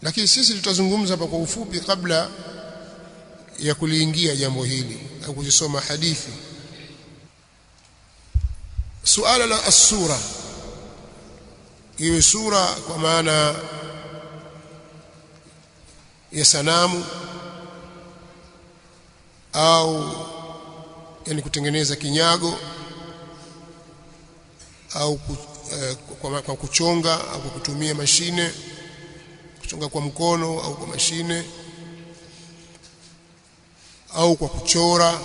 Lakini sisi tutazungumza hapa kwa ufupi kabla ya kuliingia jambo hili au kuzisoma hadithi. Suala la as-sura, iwe sura kwa maana ya sanamu au yani kutengeneza kinyago au kwa kuchonga au kwa kutumia mashine, kuchonga kwa mkono au kwa mashine au kwa kuchora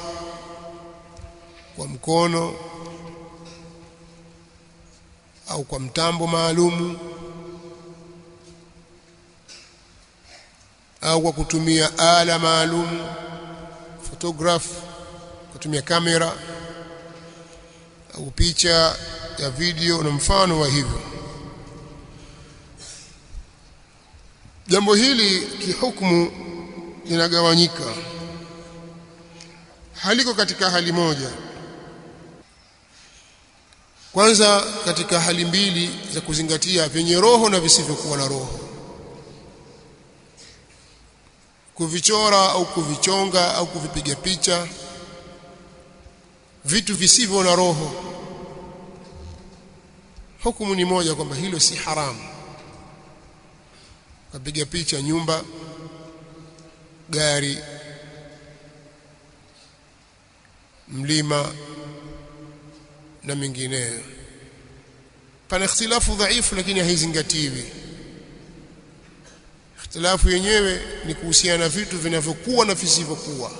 kwa mkono au kwa mtambo maalumu au kwa kutumia ala maalum, photograph, kutumia kamera au picha ya video na mfano wa hivyo. Jambo hili kihukumu linagawanyika, haliko katika hali moja. Kwanza katika hali mbili za kuzingatia, vyenye roho na visivyokuwa na roho. Kuvichora au kuvichonga au kuvipiga picha vitu visivyo na roho, hukumu ni moja, kwamba hilo si haramu. Kupiga picha nyumba, gari, mlima na mengineyo, pana ikhtilafu dhaifu, lakini haizingatiwi. Ikhtilafu yenyewe ni kuhusiana na vitu vinavyokuwa na visivyokuwa,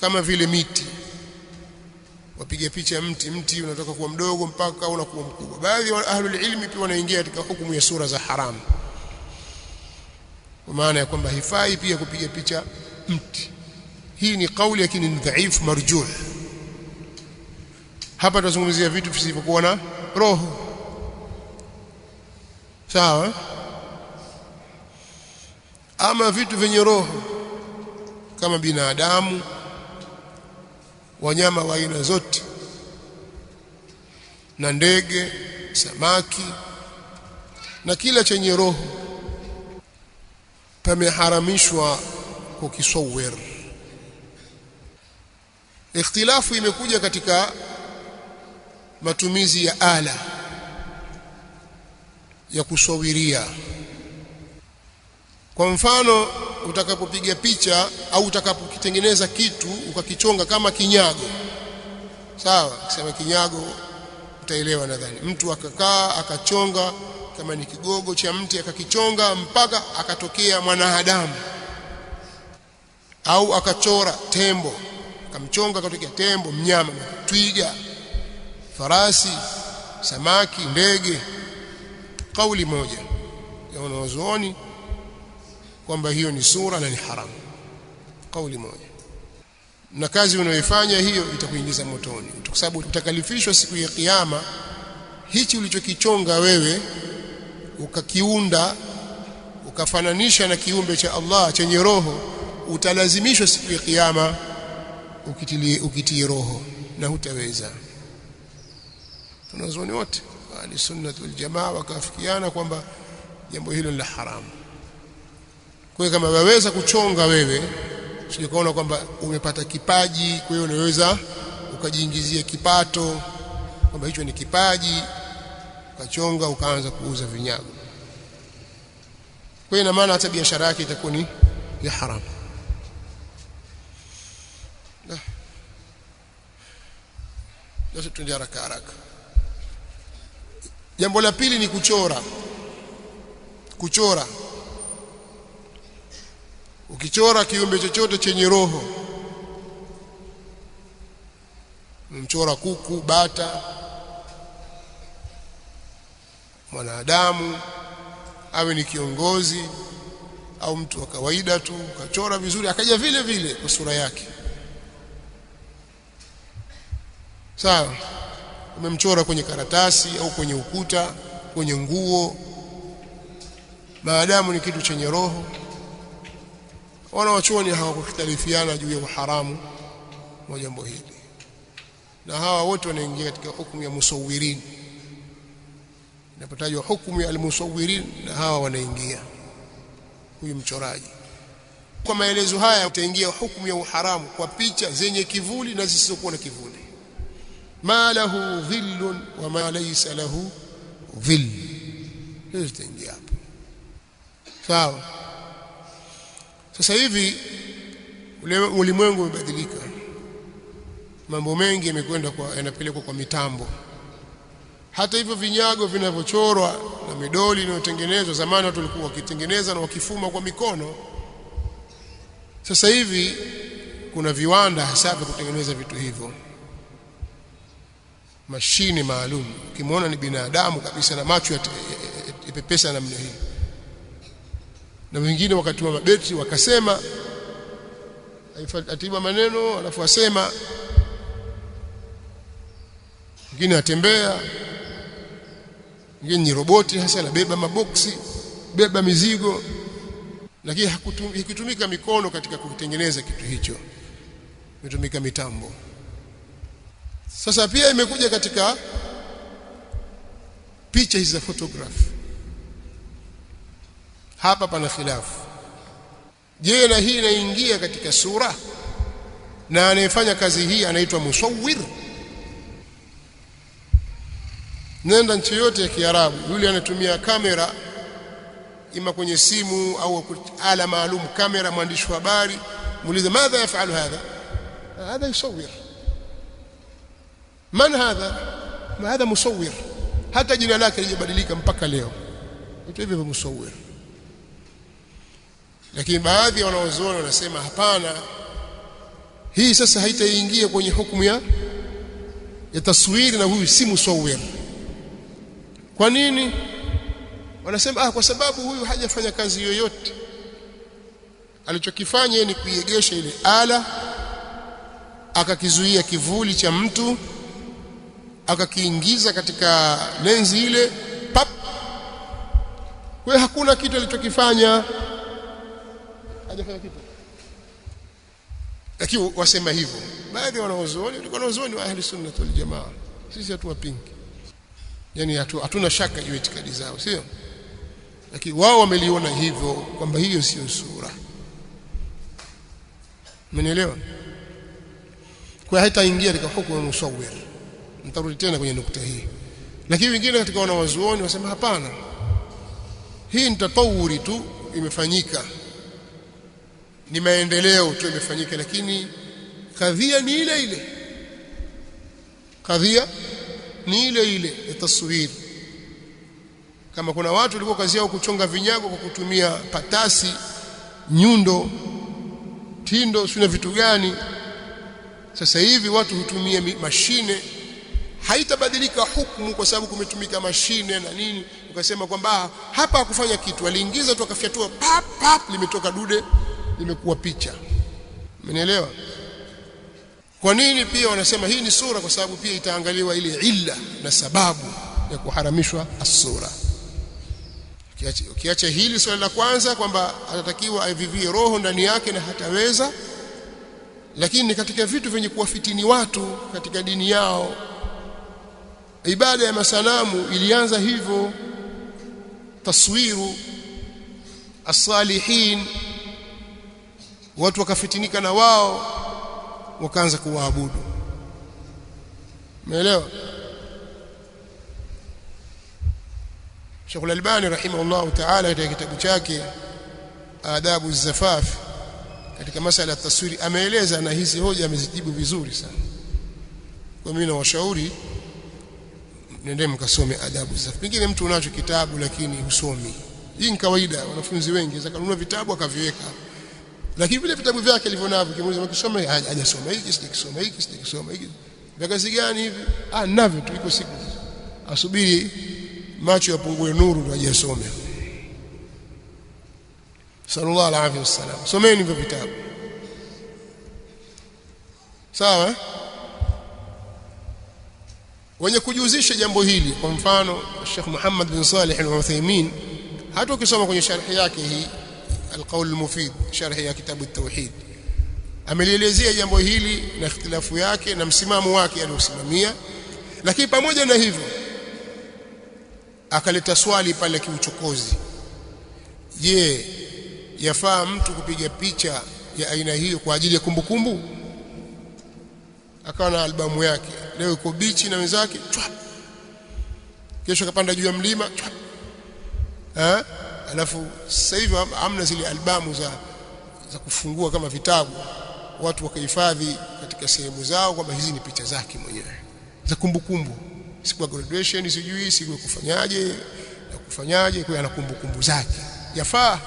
kama vile miti. Wapiga picha mti unatoka kuwa mdogo mpaka unakuwa mkubwa. Baadhi ya ahlul ilmi pia wanaingia katika hukumu ya sura za haramu, kwa maana ya kwamba haifai pia kupiga picha mti. Hii ni kauli lakini ni dhaifu, marjuh. Hapa tunazungumzia vitu visivyokuwa na roho, sawa? Ama vitu vyenye roho kama binadamu, wanyama wa aina zote na ndege, samaki na kila chenye roho, pameharamishwa kukisawir. Ikhtilafu imekuja katika matumizi ya ala ya kusawiria. Kwa mfano, utakapopiga picha au utakapokitengeneza kitu ukakichonga kama kinyago, sawa? Kisema kinyago utaelewa nadhani. Mtu akakaa akachonga kama ni kigogo cha mti akakichonga mpaka akatokea mwanadamu, au akachora tembo akamchonga akatokea tembo, mnyama, twiga, farasi, samaki, ndege. Kauli moja ya wanazuoni kwamba hiyo ni sura na ni haramu, kauli moja. Na kazi unayoifanya hiyo itakuingiza motoni, kwa sababu utakalifishwa siku ya kiyama. Hichi ulichokichonga wewe ukakiunda ukafananisha na kiumbe cha Allah chenye roho, utalazimishwa siku ya kiyama ukitii roho, na hutaweza. Tunazuoni wote ahli sunnah wal jamaa wakafikiana kwamba jambo hilo ni la haramu. Kwa hiyo kama waweza kuchonga wewe, usijikaona kwamba umepata kipaji, kwa hiyo unaweza ukajiingizia kipato kwamba hicho ni kipaji, ukachonga ukaanza kuuza vinyago. Kwa hiyo ina maana hata biashara yake itakuwa ni ya haramu. Ndio tuende haraka. Jambo la pili ni kuchora. Ukichora kiumbe chochote chenye roho, mchora kuku, bata, mwanadamu, awe ni kiongozi au mtu wa kawaida tu, ukachora vizuri akaja vile vile kwa sura yake, sawa? Umemchora kwenye karatasi au kwenye ukuta, kwenye nguo, maadamu ni kitu chenye roho. Wanawachuoni hawakukhtalifiana juu ya uharamu wa jambo hili, na hawa wote wanaingia katika hukumu ya musawirin. inapotajwa hukumu ya almusawwirin na hawa wanaingia huyu mchoraji. Kwa maelezo haya utaingia hukumu ya uharamu kwa picha zenye kivuli na zisizokuwa na kivuli. Ma lahu dhillun wa ma laysa lahu dhill, hizo zitaingia hapo. Sawa. Sasa hivi ulimwengu umebadilika, mambo mengi yanapelekwa kwa mitambo. Hata hivyo vinyago vinavyochorwa na midoli inayotengenezwa, zamani watu walikuwa wakitengeneza na wakifuma kwa mikono. Sasa hivi kuna viwanda hasa vya kutengeneza vitu hivyo, mashine maalum. Ukimwona ni binadamu kabisa na macho yapepesa namna hii. Na wengine wakati wa mabeti wakasema, atiba maneno alafu asema, wengine atembea, wengine ni roboti hasa anabeba maboksi, beba mizigo, lakini hakutumika mikono katika kutengeneza kitu hicho, imetumika mitambo. Sasa pia imekuja katika picha hizi za photography. Hapa pana khilafu. Je, na hii inaingia katika sura? Na anayefanya kazi hii anaitwa musawwir? Nenda nchi yote ya Kiarabu, yule anatumia kamera ima kwenye simu au ala maalum kamera, mwandishi wa habari, muulize madha yafalu hadha yusawwir. Man hadha? Ma hadha musawwir. Hata jina lake lijabadilika mpaka leo, hivyo musawwir. Lakini baadhi ya wanaozuoni wanasema hapana, hii sasa haitaingia kwenye hukumu ya taswiri, na huyu si musawwir. Kwa nini? Wanasema kwa sababu huyu hajafanya kazi yoyote. Alichokifanya ni kuiegesha ile ala, akakizuia kivuli cha mtu, akakiingiza katika lenzi ile, pap. Kwa hakuna kitu alichokifanya, hajafanya kitu. Lakini wasema hivyo baadhi ya wanazuoni wa ahli sunna wal jamaa. Sisi hatuwapingi, yani hatuna shaka juu ya itikadi zao, sio? Lakini wao wameliona hivyo kwamba hiyo sio sura. Mmenielewa? Kwa haitaingia katika hukumu ya musawwir. Nitarudi tena kwenye nukta hii. Lakini wengine katika wanawazuoni wasema hapana, hii ni tatawuri tu imefanyika, ni maendeleo tu imefanyika, lakini kadhia ni ile ile. Kadhia ni ile ile ya taswiri. Kama kuna watu walikuwa kazi yao kuchonga vinyago kwa kutumia patasi, nyundo, tindo, sina vitu gani, sasa hivi watu hutumia mashine. Haitabadilika hukumu kwa sababu kumetumika mashine na nini. Ukasema kwamba hapa hakufanya kitu, aliingiza tu akafyatua, pap pap, limetoka dude, limekuwa picha. Umenielewa? Kwa nini pia wanasema hii ni sura? Kwa sababu pia itaangaliwa ile illa na sababu ya kuharamishwa as-sura. Ukiacha hili swali la kwanza kwamba atatakiwa aivivie roho ndani yake na hataweza, lakini katika vitu vyenye kuwafitini watu katika dini yao, ibada ya masanamu ilianza hivyo, taswiru as-salihin, watu wakafitinika na wao wakaanza kuwaabudu. Umeelewa? Sheikh Al-Albani rahimahullah ta'ala katika kitabu chake Adabu az-Zafaf katika masala ya taswiri ameeleza, na hizi hoja amezijibu vizuri sana. Kwa mimi na washauri nendeni mkasome Adabu az-Zafaf. Pengine mtu unacho kitabu lakini husomi. Hii ni kawaida, wanafunzi wengi zakanunua vitabu akaviweka, lakini vile vitabu vyake alivyonavyo kimuuliza ukisoma hajasoma hiki, sijakisoma hiki, sijakisoma hiki. Vya kazi gani hivi? Navyo tu, iko siku asubiri macho yapungue nuru ndio ajisome. Sallallahu alaihi wasallam. Someni hivyo vitabu. Sawa? Wenye kujihusisha jambo hili, kwa mfano Sheikh Muhammad bin Salih al-Uthaymeen, hata ukisoma kwenye sharhi yake hii Al-Qawl al-Mufid, sharhi ya kitabu at-Tauhid, amelielezea jambo hili na ikhtilafu yake na msimamo wake aliosimamia. Lakini pamoja na hivyo akaleta swali pale kiuchokozi, je, yafaa mtu kupiga picha ya aina hiyo kwa ajili ya kumbukumbu? Akawa na albamu yake, leo yuko bichi na wenzake, kesho kapanda juu ya mlima, alafu sasa hivi hamna zile albamu za kufungua kama vitabu, watu wakahifadhi katika sehemu zao kwamba hizi ni picha zake mwenyewe za kumbukumbu, siku ya graduation, sijui siku ya kufanyaje, kwa ana kumbukumbu zake. Yafaa?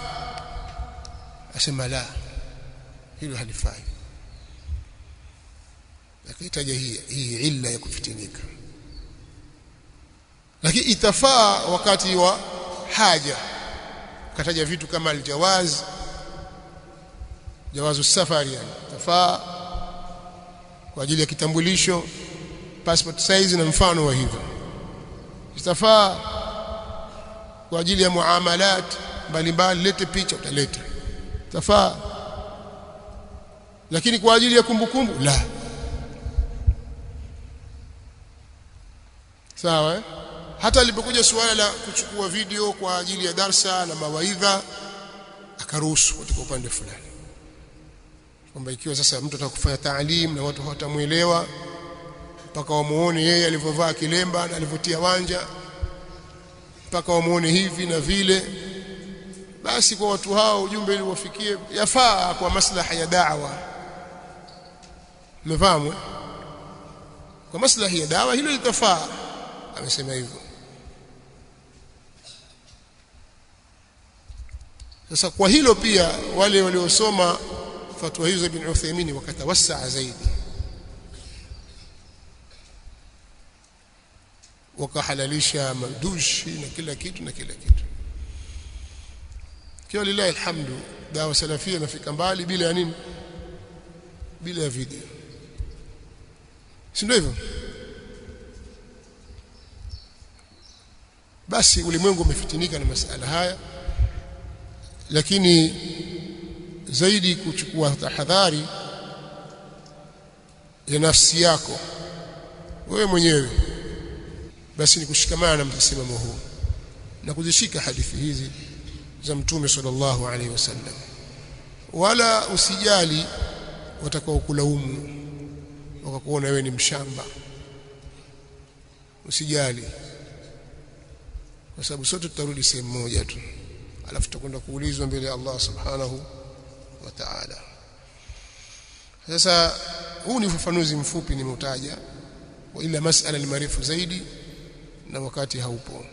Asema la, hilo halifai. Akitaja hii illa ya kufitinika, lakini itafaa wakati wa haja. Kataja vitu kama jawazu safari, yani itafaa kwa ajili ya kitambulisho, passport size na mfano wa hivyo. Itafaa kwa ajili ya muamalat mbalimbali, lete picha, utaleta, itafaa. Lakini kwa ajili ya kumbukumbu la. Sawa. Hata alipokuja suala la kuchukua video kwa ajili ya darsa na mawaidha, akaruhusu katika upande fulani, kwamba ikiwa sasa mtu atakufanya taalim na watu hawatamuelewa mpaka wamuone yeye alivyovaa kilemba na alivyotia wanja, mpaka wamuone hivi na vile, basi kwa watu hao ujumbe ili wafikie, yafaa kwa maslaha ya da'wa. Mmefahamu? Kwa maslaha ya da'wa hilo litafaa, amesema hivyo. Sasa kwa hilo pia wale waliosoma fatwa hizo Ibn Uthaymeen wakatawassaa zaidi, wakahalalisha madushi na kila kitu. Kwa lillahi alhamdu, dawa salafia inafika mbali bila ya nini? Bila ya video, si ndio hivyo? Basi ulimwengu umefitinika na masala haya, lakini zaidi kuchukua tahadhari ya nafsi yako wewe mwenyewe, basi ni kushikamana na msimamo huu na kuzishika hadithi hizi za Mtume sallallahu alaihi wasallam, wala usijali watakao kulaumu wakakuona wewe ni mshamba. Usijali, kwa sababu sote tutarudi sehemu moja tu, alafu tutakwenda kuulizwa mbele ya Allah subhanahu wa ta'ala. Sasa huu ni ufafanuzi mfupi nimeutaja, wa ila masala ni marefu zaidi na wakati haupo.